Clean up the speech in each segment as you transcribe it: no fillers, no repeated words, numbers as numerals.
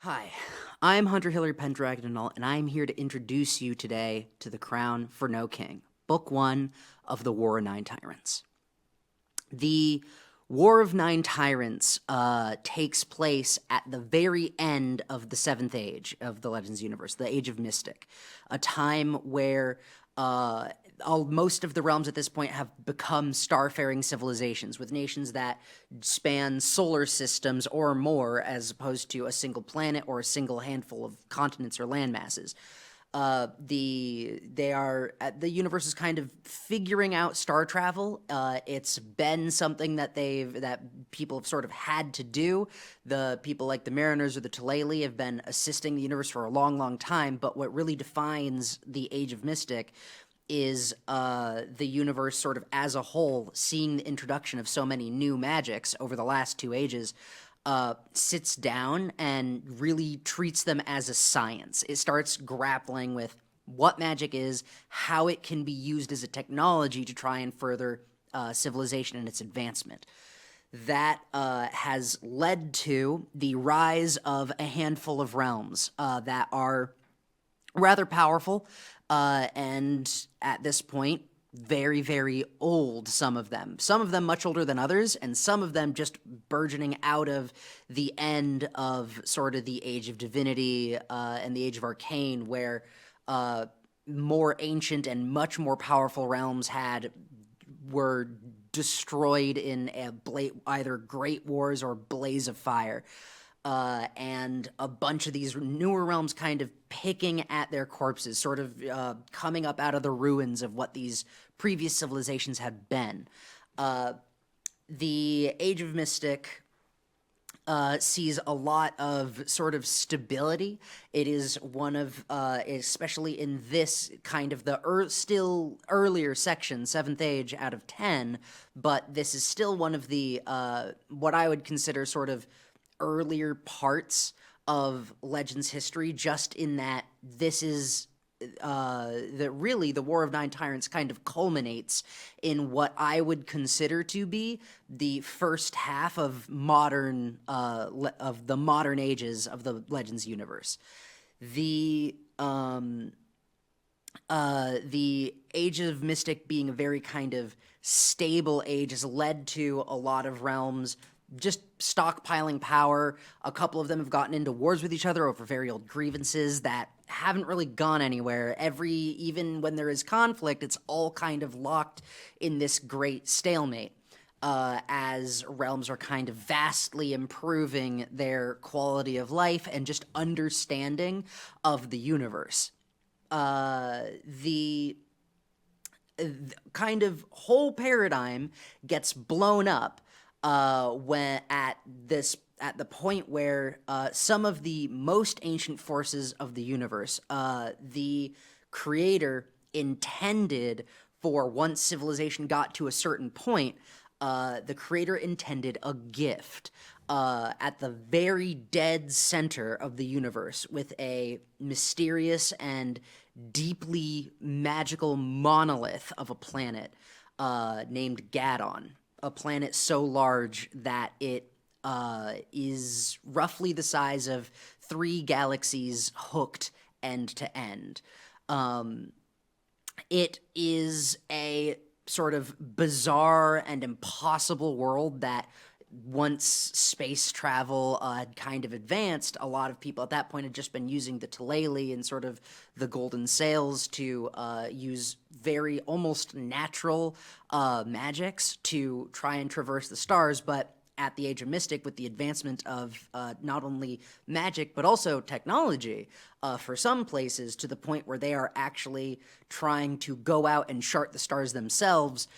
Hi, I'm Hunter Hillary Pendragon, and I'm here to introduce you today to The Crown for No King, Book 1 of the War of Nine Tyrants. The War of Nine Tyrants takes place at the very end of the Seventh Age of the Legends universe, the Age of Mystic, a time where most of the realms at this point have become starfaring civilizations, with nations that span solar systems or more, as opposed to a single planet or a single handful of continents or land masses. The universe is kind of figuring out star travel. It's been something that people have sort of had to do. The people like the Mariners or the Tilleley have been assisting the universe for a long, long time. But what really defines the Age of Mystic is the universe sort of as a whole, seeing the introduction of so many new magics over the last two ages, sits down and really treats them as a science. It starts grappling with what magic is, how it can be used as a technology to try and further civilization and its advancement. That has led to the rise of a handful of realms that are rather powerful, and at this point, very, very old, some of them. Some of them much older than others, and some of them just burgeoning out of the end of sort of the Age of Divinity and the Age of Arcane, where more ancient and much more powerful realms were destroyed in either great wars or blaze of fire. And a bunch of these newer realms kind of picking at their corpses, sort of coming up out of the ruins of what these previous civilizations had been. The Age of Mystic sees a lot of sort of stability. It is one of, especially in this kind of the still earlier section, 7th Age out of 10, but this is still one of the, what I would consider sort of earlier parts of Legends history, just in that this is the War of Nine Tyrants kind of culminates in what I would consider to be the first half of the modern ages of the Legends universe. The Age of Mystic being a very kind of stable age has led to a lot of realms just stockpiling power. A couple of them have gotten into wars with each other over very old grievances that haven't really gone anywhere. Even when there is conflict, it's all kind of locked in this great stalemate, as realms are kind of vastly improving their quality of life and just understanding of the universe. The kind of whole paradigm gets blown up when at the point where some of the most ancient forces of the universe, the creator intended for once civilization got to a certain point, the creator intended a gift at the very dead center of the universe, with a mysterious and deeply magical monolith of a planet named Gadon. A planet so large that it is roughly the size of 3 galaxies hooked end to end. It is a sort of bizarre and impossible world that, once space travel had kind of advanced, a lot of people at that point had just been using the Tilleley and sort of the golden sails to use very almost natural magics to try and traverse the stars. But at the Age of Mystic, with the advancement of not only magic but also technology for some places, to the point where they are actually trying to go out and chart the stars themselves,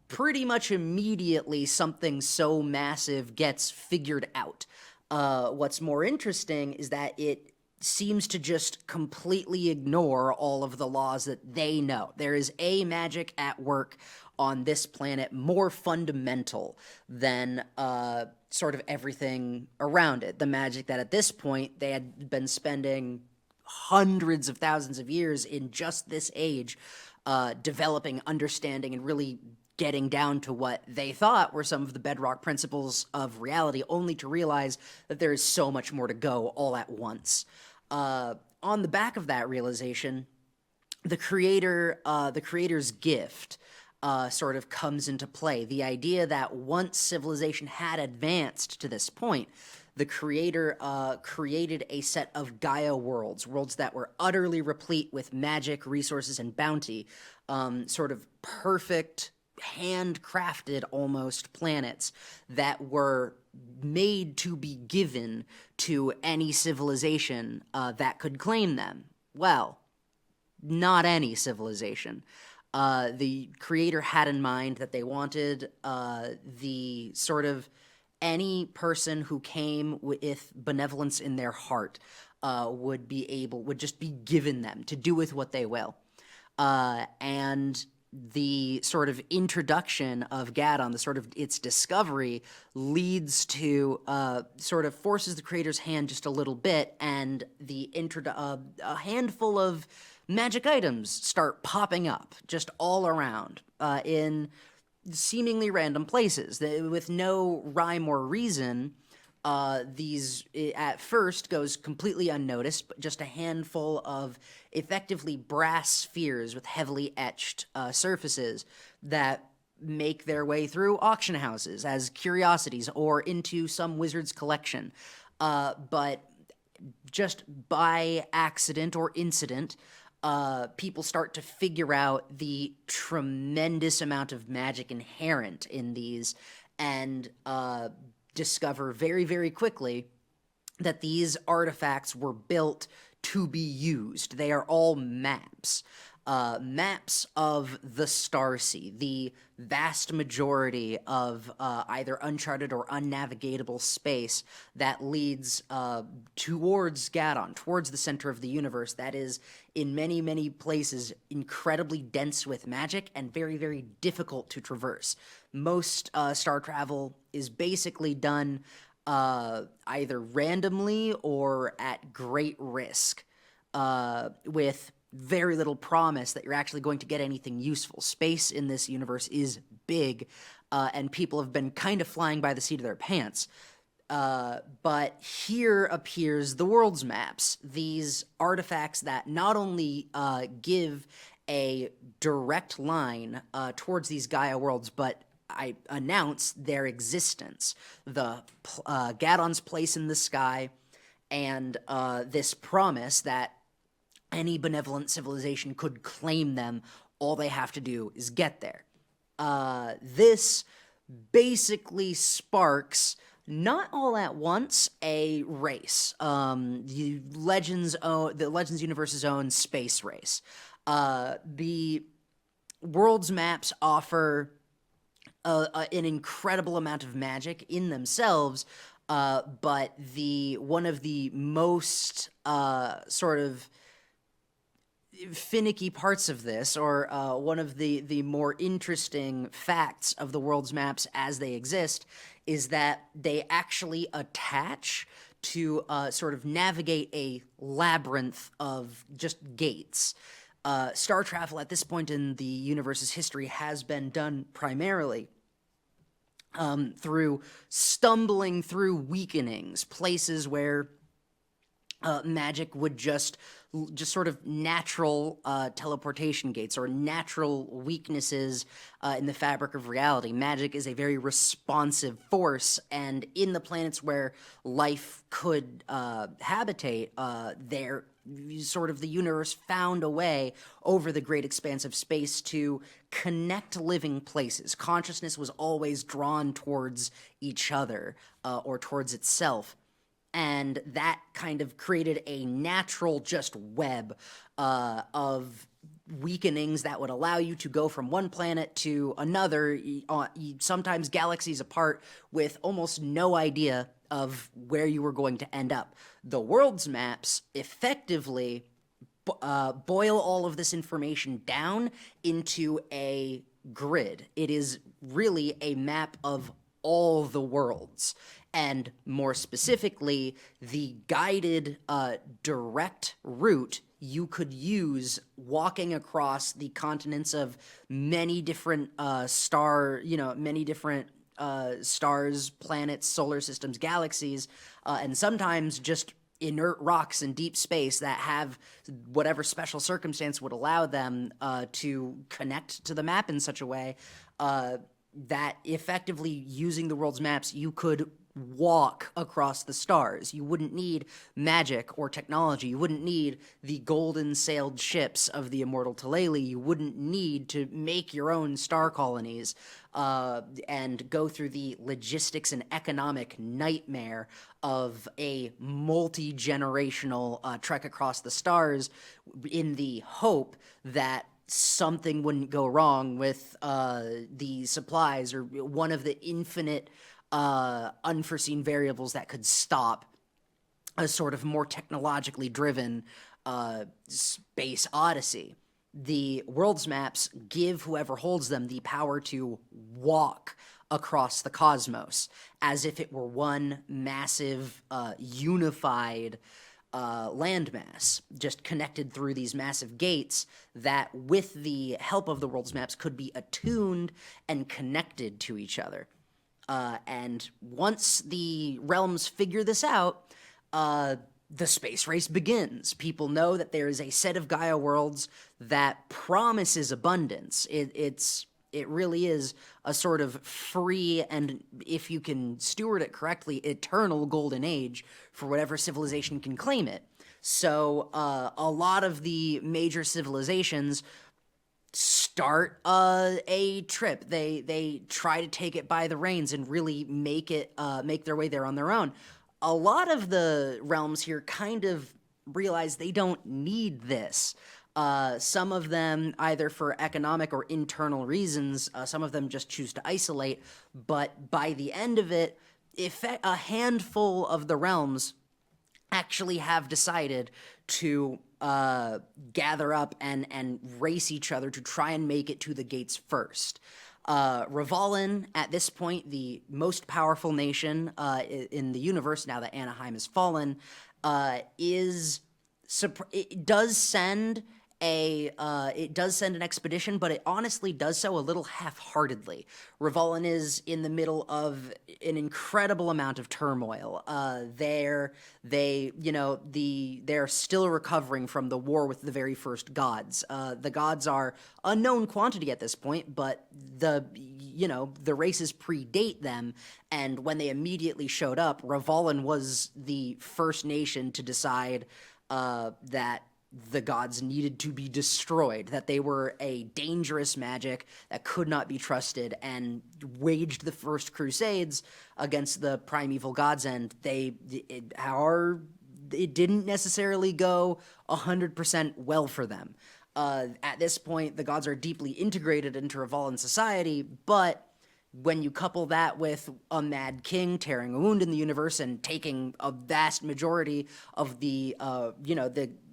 pretty much immediately something so massive gets figured out. What's more interesting is that it seems to just completely ignore all of the laws that they know. There is a magic at work on this planet more fundamental than sort of everything around it. The magic that at this point they had been spending hundreds of thousands of years in just this age developing, understanding, and really getting down to what they thought were some of the bedrock principles of reality, only to realize that there is so much more to go all at once. On the back of that realization, the creator's gift sort of comes into play. The idea that once civilization had advanced to this point, the creator created a set of Gaia worlds that were utterly replete with magic, resources, and bounty, sort of perfect, handcrafted almost planets that were made to be given to any civilization that could claim them. Well, not any civilization. The creator had in mind that they wanted the sort of any person who came with benevolence in their heart would just be given them to do with what they will. And the sort of introduction of Gadon, the sort of its discovery, leads to sort of forces the creator's hand just a little bit, and a handful of magic items start popping up just all around in seemingly random places with no rhyme or reason. These at first goes completely unnoticed, but just a handful of effectively brass spheres with heavily etched surfaces that make their way through auction houses as curiosities or into some wizard's collection. But just by accident or incident, people start to figure out the tremendous amount of magic inherent in these, and discover very, very quickly that these artifacts were built to be used. They are all maps. Maps of the Starsea, the vast majority of either uncharted or unnavigatable space that leads towards Gadon, towards the center of the universe, that is, in many, many places, incredibly dense with magic and very, very difficult to traverse. Most star travel is basically done either randomly or at great risk, with very little promise that you're actually going to get anything useful. Space in this universe is big, and people have been kind of flying by the seat of their pants. But here appears the world's maps, these artifacts that not only give a direct line towards these Gaia worlds, but I announce their existence. Gadon's place in the sky, and this promise that any benevolent civilization could claim them. All they have to do is get there. This basically sparks, not all at once, a race. The Legends universe's own space race. The world's maps offer an incredible amount of magic in themselves, but one of the most sort of finicky parts of this, or one of the more interesting facts of the world's maps as they exist, is that they actually attach to sort of navigate a labyrinth of just gates. Star travel at this point in the universe's history has been done primarily through stumbling through weakenings, places where magic would just sort of natural teleportation gates or natural weaknesses in the fabric of reality. Magic is a very responsive force, and in the planets where life could habitate, there sort of the universe found a way over the great expanse of space to connect living places. Consciousness was always drawn towards each other or towards itself. And that kind of created a natural just web of weakenings that would allow you to go from one planet to another, sometimes galaxies apart, with almost no idea of where you were going to end up. The world's maps effectively boil all of this information down into a grid. It is really a map of all the worlds, and more specifically, the guided direct route you could use walking across the continents of many different many different stars, planets, solar systems, galaxies, and sometimes just inert rocks in deep space that have whatever special circumstance would allow them to connect to the map in such a way that effectively using the world's maps, you could walk across the stars. You wouldn't need magic or technology. You wouldn't need the golden sailed ships of the immortal Taleli. You wouldn't need to make your own star colonies and go through the logistics and economic nightmare of a multi-generational trek across the stars in the hope that something wouldn't go wrong with the supplies or one of the infinite unforeseen variables that could stop a sort of more technologically driven space odyssey. The world's maps give whoever holds them the power to walk across the cosmos as if it were one massive unified landmass, just connected through these massive gates that, with the help of the world's maps, could be attuned and connected to each other. And once the realms figure this out, the space race begins. People know that there is a set of Gaia worlds that promises abundance. It really is a sort of free and, if you can steward it correctly, eternal golden age for whatever civilization can claim it. So a lot of the major civilizations start a trip. They try to take it by the reins and really make their way there on their own. A lot of the realms here kind of realize they don't need this. Some of them, either for economic or internal reasons, some of them just choose to isolate. But by the end of it, a handful of the realms actually have decided to gather up and race each other to try and make it to the gates first. Revalin, at this point, the most powerful nation in the universe, now that Anaheim has fallen, it does send an expedition, but it honestly does so a little half-heartedly. Revalin is in the middle of an incredible amount of turmoil. They're still recovering from the war with the very first gods. The gods are a known quantity at this point, but the races predate them, and when they immediately showed up, Revalin was the first nation to decide that the gods needed to be destroyed, that they were a dangerous magic that could not be trusted, and waged the first crusades against the primeval gods, and it didn't necessarily go 100% well for them. At this point, the gods are deeply integrated into Revalin's society, but when you couple that with a mad king tearing a wound in the universe and taking a vast majority of the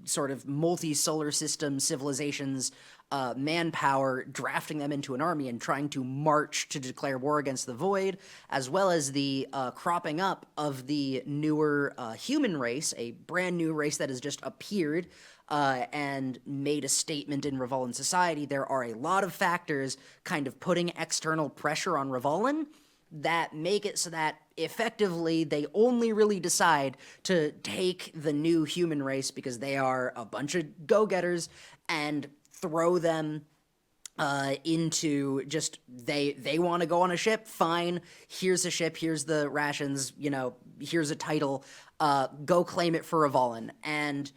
sort of multi-solar system civilizations' manpower, drafting them into an army and trying to march to declare war against the Void, as well as the cropping up of the newer human race, a brand new race that has just appeared and made a statement in Revalin society, there are a lot of factors kind of putting external pressure on Revalin that make it so that effectively they only really decide to take the new human race because they are a bunch of go-getters and throw them into just they want to go on a ship. Fine, here's a ship, here's the rations, here's a title, go claim it for Revalin. And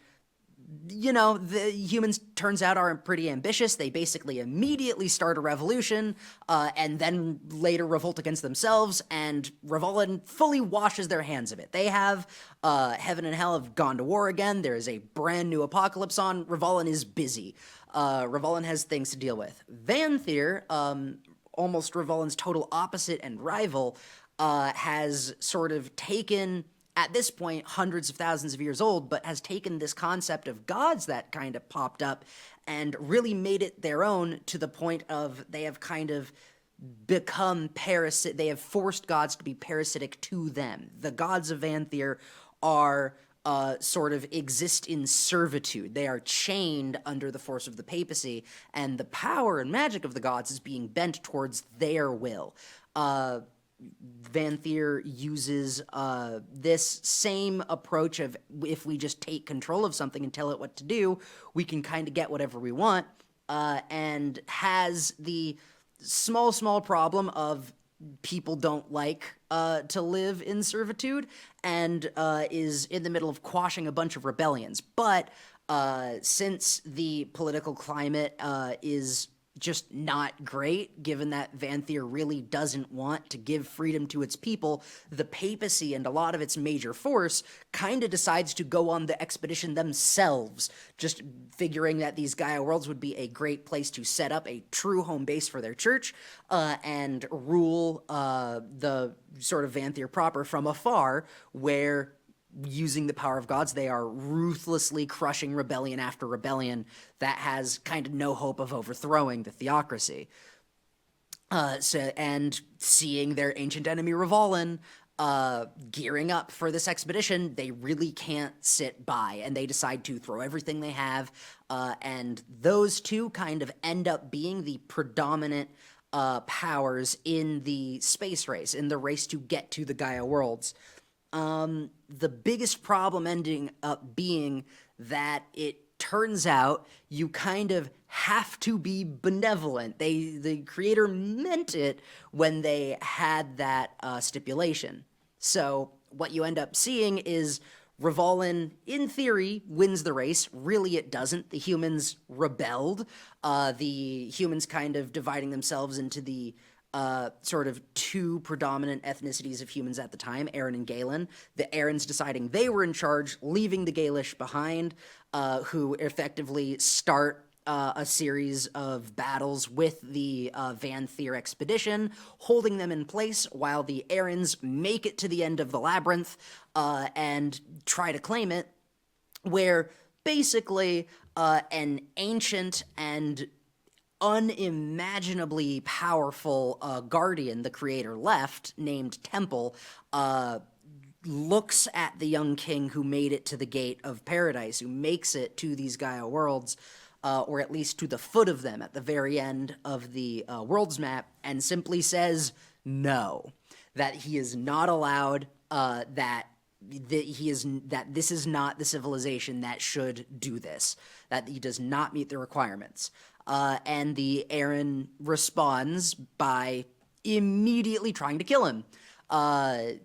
the humans, turns out, are pretty ambitious. They basically immediately start a revolution, and then later revolt against themselves, and Revalin fully washes their hands of it. They have, heaven and hell have gone to war again. There is a brand new apocalypse on. Revalin is busy. Revalin has things to deal with. Vanthyr, almost Revalin's total opposite and rival, has sort of taken, at this point, hundreds of thousands of years old, but has taken this concept of gods that kind of popped up and really made it their own, to the point of they have kind of become they have forced gods to be parasitic to them. The gods of Vanthyr are sort of exist in servitude. They are chained under the force of the papacy, and the power and magic of the gods is being bent towards their will. Van Thier uses this same approach of, if we just take control of something and tell it what to do, we can kind of get whatever we want, and has the small problem of people don't like to live in servitude, and is in the middle of quashing a bunch of rebellions. But since the political climate is just not great, given that Van Thier really doesn't want to give freedom to its people, the papacy and a lot of its major force kind of decides to go on the expedition themselves, just figuring that these Gaia worlds would be a great place to set up a true home base for their church, and rule the sort of Van Thier proper from afar, where, using the power of gods, they are ruthlessly crushing rebellion after rebellion that has kind of no hope of overthrowing the theocracy. And seeing their ancient enemy Revolin gearing up for this expedition, they really can't sit by, and they decide to throw everything they have, and those two kind of end up being the predominant powers in the space race, in the race to get to the Gaia worlds. The biggest problem ending up being that it turns out you kind of have to be benevolent. The creator meant it when they had that stipulation. So what you end up seeing is Revolin, in theory, wins the race. Really, it doesn't. The humans rebelled. The humans kind of dividing themselves into the sort of two predominant ethnicities of humans at the time, Aaron and Galen. The Aarons deciding they were in charge, leaving the Gaelish behind, who effectively start a series of battles with the Van Thier expedition, holding them in place while the Aarons make it to the end of the labyrinth and try to claim it, where basically an ancient and unimaginably powerful guardian the creator left, named Temple, looks at the young king who made it to the gate of paradise, who makes it to these Gaia worlds, or at least to the foot of them at the very end of the world's map, and simply says no, that he is not allowed, that this is not the civilization that should do this, that he does not meet the requirements. And the Aaron responds by immediately trying to kill him.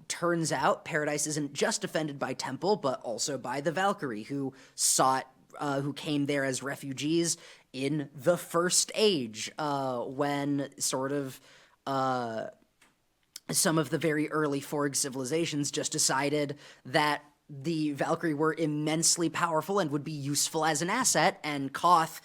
Turns out Paradise isn't just defended by Temple, but also by the Valkyrie, who came there as refugees in the First Age, when sort of some of the very early Forg civilizations just decided that the Valkyrie were immensely powerful and would be useful as an asset, and Koth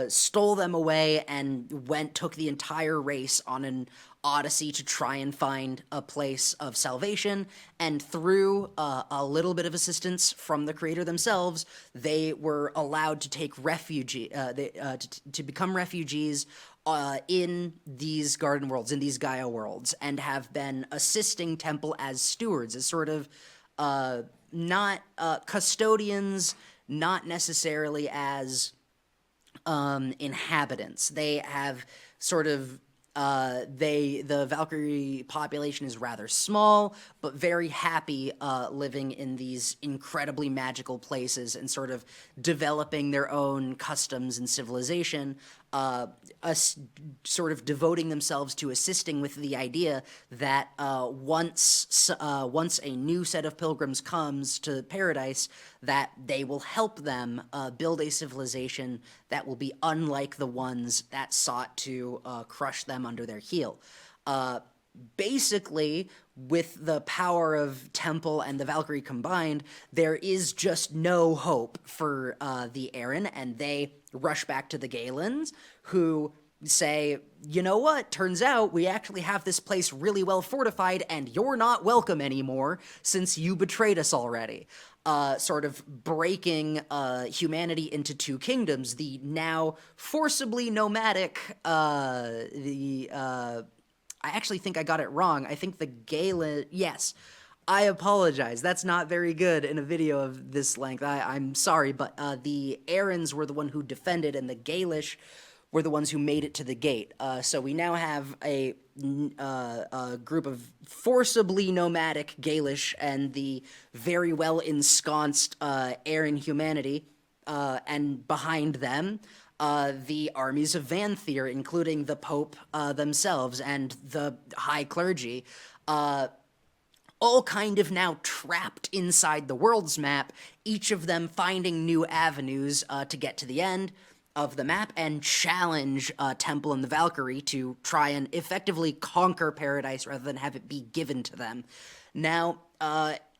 stole them away and took the entire race on an odyssey to try and find a place of salvation, and through a little bit of assistance from the creator themselves, they were allowed to take refuge, to become refugees in these garden worlds, in these Gaia worlds, and have been assisting Temple as stewards, as sort of not custodians, not necessarily as inhabitants. They have sort of the Valkyrie population is rather small, but very happy living in these incredibly magical places and sort of developing their own customs and civilization, sort of devoting themselves to assisting with the idea that once a new set of pilgrims comes to paradise, that they will help them build a civilization that will be unlike the ones that sought to crush them under their heel. Basically, with the power of Temple and the Valkyrie combined, there is just no hope for the Aaron, and they rush back to the Galens, who say, you know what, turns out we actually have this place really well fortified, and you're not welcome anymore since you betrayed us already. Sort of breaking humanity into two kingdoms, the now forcibly nomadic, I actually think I got it wrong. I think the Galen, yes. I apologize. That's not very good in a video of this length. I'm sorry, but the Aarons were the one who defended, and the Gaelish were the ones who made it to the gate. So we now have a group of forcibly nomadic Gaelish and the very well ensconced Aaron humanity, and behind them, the armies of Vanthyr, including the Pope themselves and the high clergy, all kind of now trapped inside the world's map, each of them finding new avenues to get to the end of the map and challenge Temple and the Valkyrie to try and effectively conquer Paradise rather than have it be given to them. Now,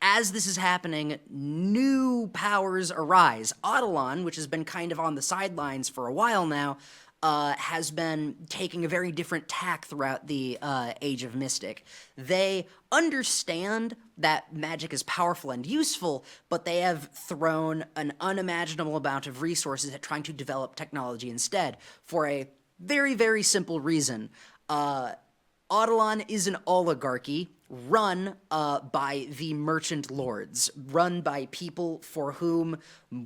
as this is happening, new powers arise. Eidolon, which has been kind of on the sidelines for a while now, has been taking a very different tack throughout the Age of Mystic. They understand that magic is powerful and useful, but they have thrown an unimaginable amount of resources at trying to develop technology instead, for a very, very simple reason. Eidolon is an oligarchy run by the merchant lords, run by people for whom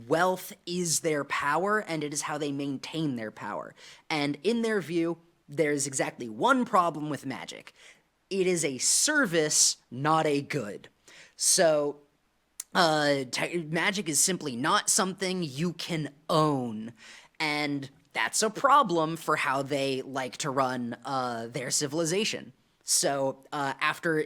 wealth is their power, and it is how they maintain their power. And in their view, there's exactly one problem with magic. It is a service, not a good. So, magic is simply not something you can own, and that's a problem for how they like to run their civilization. So after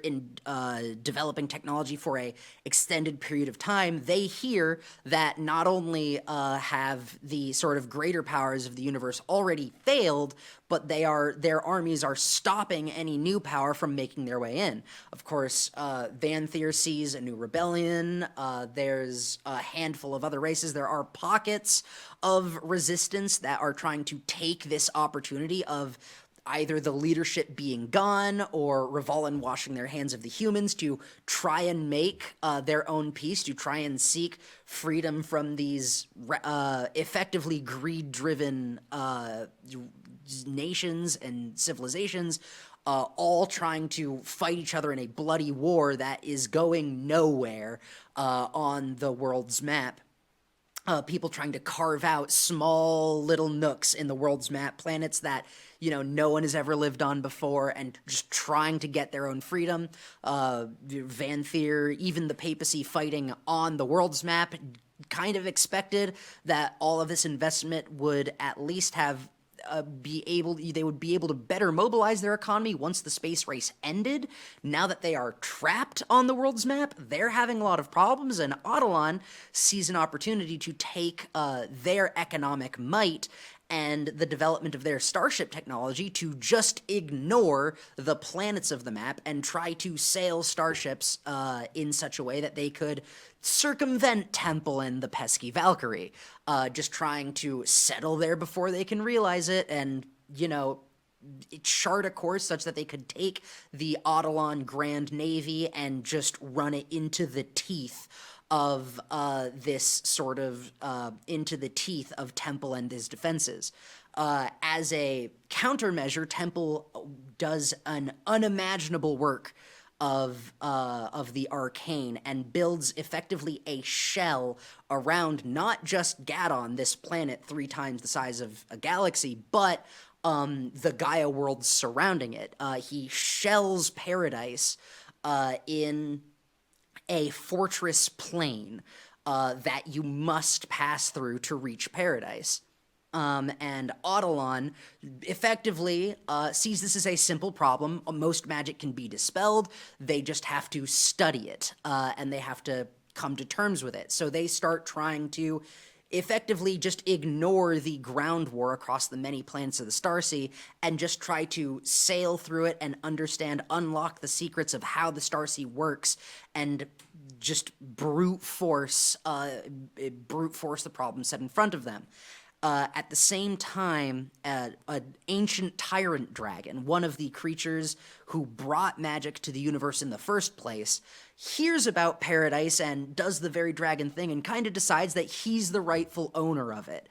developing technology for a extended period of time, they hear that not only have the sort of greater powers of the universe already failed, but their armies are stopping any new power from making their way in. Of course, Vanthyr sees a new rebellion. There's a handful of other races. There are pockets of resistance that are trying to take this opportunity of either the leadership being gone or Revalin washing their hands of the humans to try and make their own peace, to try and seek freedom from these effectively greed-driven nations and civilizations, all trying to fight each other in a bloody war that is going nowhere on the world's map. People trying to carve out small little nooks in the world's map, planets that, no one has ever lived on before, and just trying to get their own freedom. Vanthyr, even the papacy fighting on the world's map, kind of expected that all of this investment would at least have they would be able to better mobilize their economy once the space race ended. Now that they are trapped on the world's map, they're having a lot of problems, and Eidolon sees an opportunity to take their economic might and the development of their starship technology to just ignore the planets of the map and try to sail starships in such a way that they could circumvent Temple and the pesky Valkyrie, just trying to settle there before they can realize it and, chart a course such that they could take the Eidolon Grand Navy and just run it into the teeth of into the teeth of Temple and his defenses. As a countermeasure, Temple does an unimaginable work of the arcane and builds effectively a shell around not just Gadon, this planet 3 times the size of a galaxy, but the Gaia worlds surrounding it. He shells Paradise in a fortress plane that you must pass through to reach Paradise. And Eidolon effectively sees this as a simple problem. Most magic can be dispelled. They just have to study it, and they have to come to terms with it. So they start trying to effectively just ignore the ground war across the many planets of the Starsea and just try to sail through it and unlock the secrets of how the Starsea works and just brute force the problem set in front of them. At the same time, an ancient tyrant dragon, one of the creatures who brought magic to the universe in the first place, hears about Paradise and does the very dragon thing and kind of decides that he's the rightful owner of it.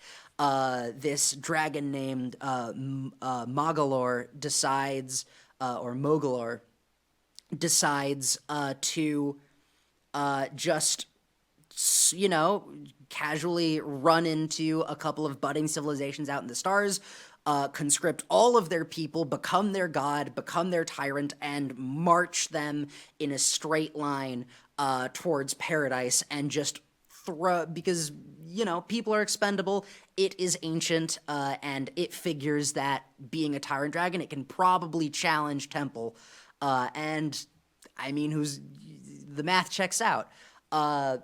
This dragon named Mogalor decides to just casually run into a couple of budding civilizations out in the stars, conscript all of their people, become their god, become their tyrant, and march them in a straight line towards paradise, and just throw, because, people are expendable, it is ancient, and it figures that being a tyrant dragon, it can probably challenge Temple, and, I mean, the math checks out.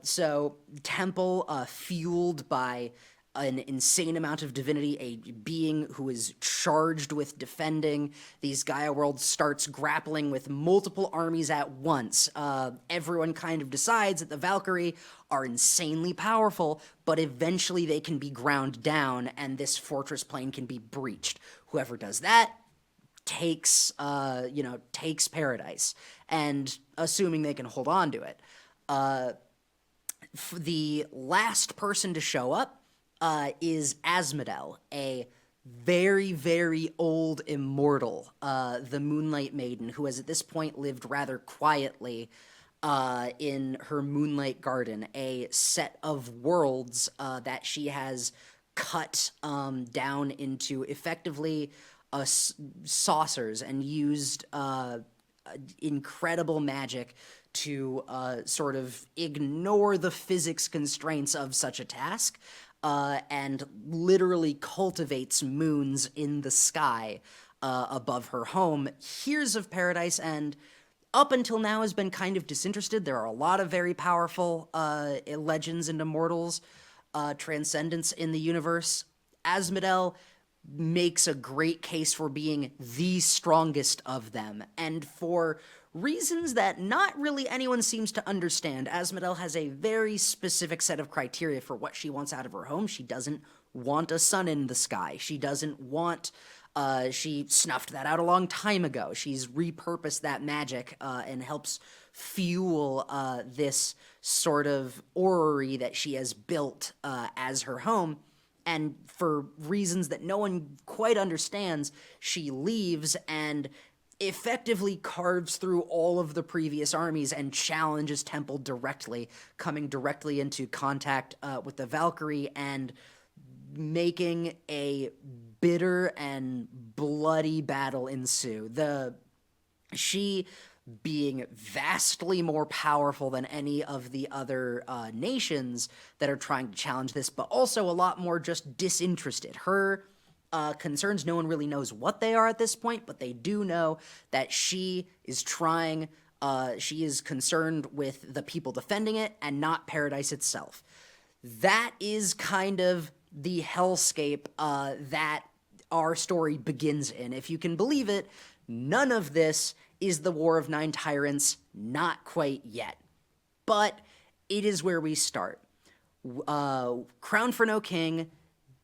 So Temple, fueled by an insane amount of divinity, a being who is charged with defending these Gaia worlds, starts grappling with multiple armies at once. Everyone kind of decides that the Valkyrie are insanely powerful, but eventually they can be ground down, and this fortress plane can be breached. Whoever does that takes paradise, and assuming they can hold on to it. The last person to show up is Asmodel, a very, very old immortal, the Moonlight Maiden, who has at this point lived rather quietly in her Moonlight Garden, a set of worlds that she has cut down into effectively saucers, and used incredible magic to sort of ignore the physics constraints of such a task, and literally cultivates moons in the sky above her home, hears of paradise, and up until now has been kind of disinterested. There are a lot of very powerful legends and immortals, transcendence in the universe. Asmodel makes a great case for being the strongest of them, and for reasons that not really anyone seems to understand. Asmodel has a very specific set of criteria for what she wants out of her home. She doesn't want a sun in the sky. She doesn't want... she snuffed that out a long time ago. She's repurposed that magic and helps fuel this sort of orrery that she has built as her home. And for reasons that no one quite understands, she leaves and effectively carves through all of the previous armies and challenges Temple directly, coming directly into contact with the Valkyrie and making a bitter and bloody battle ensue. She being vastly more powerful than any of the other nations that are trying to challenge this, but also a lot more just disinterested. Her concerns, no one really knows what they are at this point, but they do know that she is trying, she is concerned with the people defending it and not paradise itself. That is kind of the hellscape that our story begins in. If you can believe it, none of this is the War of Nine Tyrants, not quite yet. But it is where we start. Crown for No King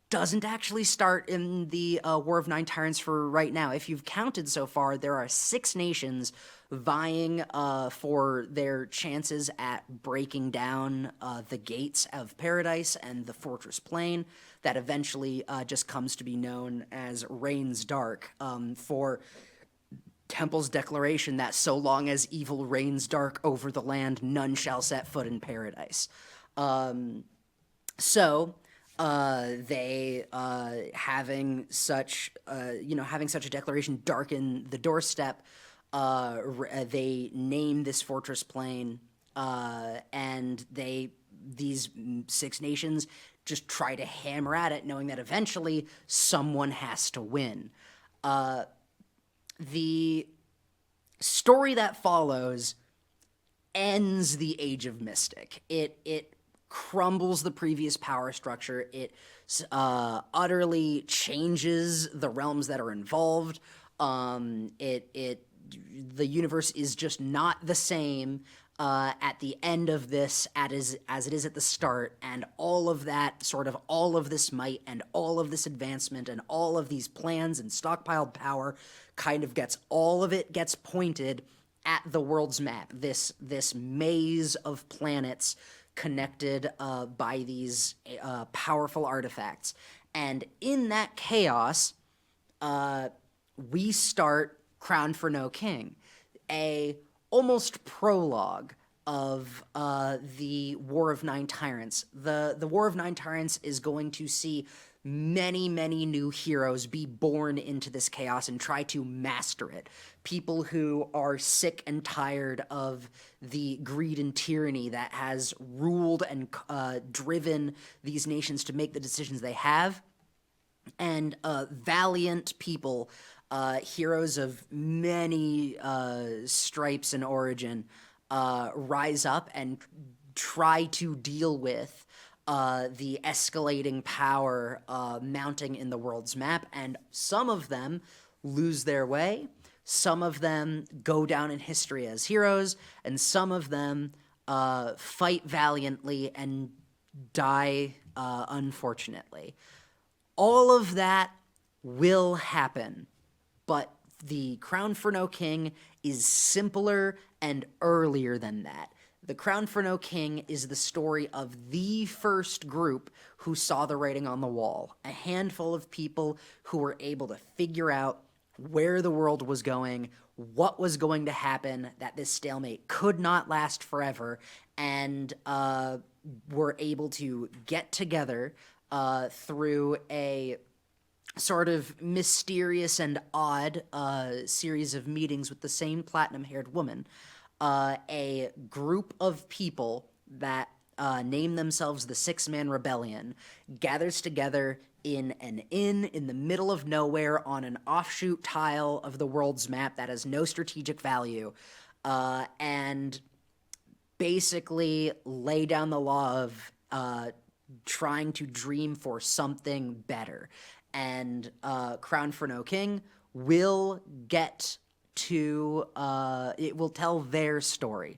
doesn't actually start in the War of Nine Tyrants for right now. If you've counted so far, there are 6 nations vying for their chances at breaking down the gates of paradise and the fortress plane that eventually just comes to be known as Reigns Dark, for Temple's declaration that so long as evil reigns dark over the land, none shall set foot in paradise. So they having such a declaration darken the doorstep, they name this fortress plane, and these 6 nations just try to hammer at it, knowing that eventually someone has to win. The story that follows ends the Age of Mystic. It crumbles the previous power structure. It utterly changes the realms that are involved. The universe is just not the same at the end of this as it is at the start, and all of this might and all of this advancement and all of these plans and stockpiled power all of it gets pointed at the world's map, this maze of planets connected by these powerful artifacts. And in that chaos, we start Crown for No King, a almost prologue of the War of Nine Tyrants. The War of Nine Tyrants is going to see many, many new heroes be born into this chaos and try to master it. People who are sick and tired of the greed and tyranny that has ruled and driven these nations to make the decisions they have. And valiant people, heroes of many stripes and origin, rise up and try to deal with the escalating power mounting in the world's map, and some of them lose their way, some of them go down in history as heroes, and some of them fight valiantly and die unfortunately. All of that will happen, but the Crown for No King is simpler and earlier than that. The Crown for No King is the story of the first group who saw the writing on the wall, a handful of people who were able to figure out where the world was going, what was going to happen, that this stalemate could not last forever, and were able to get together through a sort of mysterious and odd series of meetings with the same platinum-haired woman, a group of people that name themselves the Six-Man Rebellion gathers together in an inn in the middle of nowhere on an offshoot tile of the world's map that has no strategic value, and basically lay down the law of trying to dream for something better. And Crown for No King will get to, it will tell their story.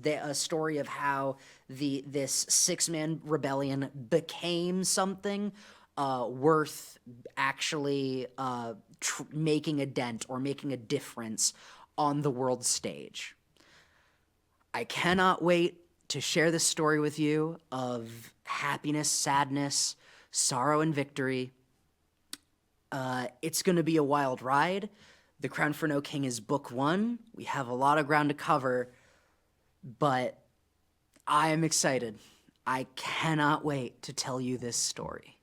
A story of how this six-man rebellion became something worth actually making a dent or making a difference on the world stage. I cannot wait to share this story with you of happiness, sadness, sorrow, and victory. It's going to be a wild ride. The Crown for No King is book 1. We have a lot of ground to cover, but I am excited. I cannot wait to tell you this story.